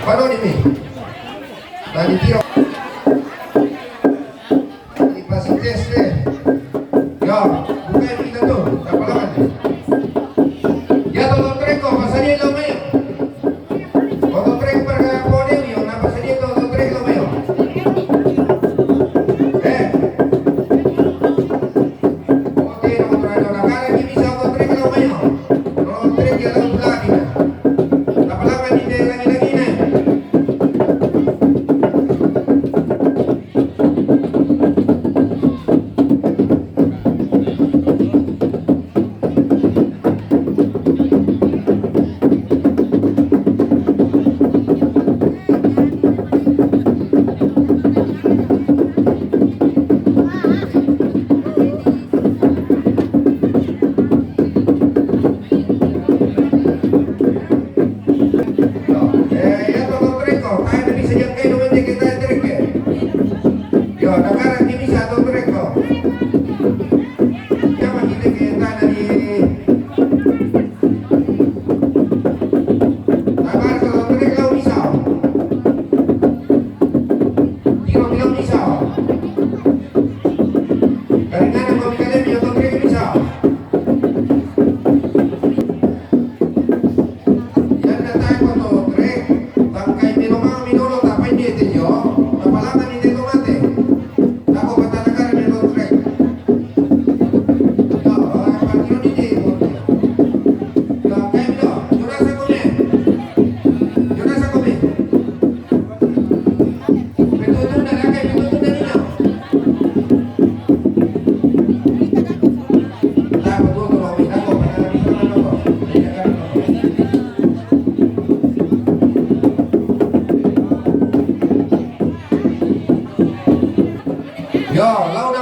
Paano ini? Tadi tiro. Ipasang test eh. Yo, bukain kita tuh. Kapalakan eh. Ya, todo treco, pasaría lo mío. Todo treco para poner yo, na pasaría todo treco mío. Oke, no trae la cara aquí bisa todo treco lo mío. No treco ya la lagi. Kapalakan ini lagi na. Ya todo treco, tayo na bisa diyan kayo naman kita treco. Yo, nagkaroon ni bisa todo treco. Ya makita kita na di nagkaroon todo treco bisa. Tiro bilang bisa. Karingan ang komikadem yo todo treco bisa. Yan na tayo po to, Trek. Tangkay minumang minulo, tapay dito nyo. Napalakan hindi tumate. Ako patalagaran nyo, Trek. Partiro di dito. Kayo mino, yun nasa kumi. Yun nasa kumi. Pituto na lang, kayo pituto na ninyo. Tapos tuto, ako, patalagin ko na ako. Yo, launa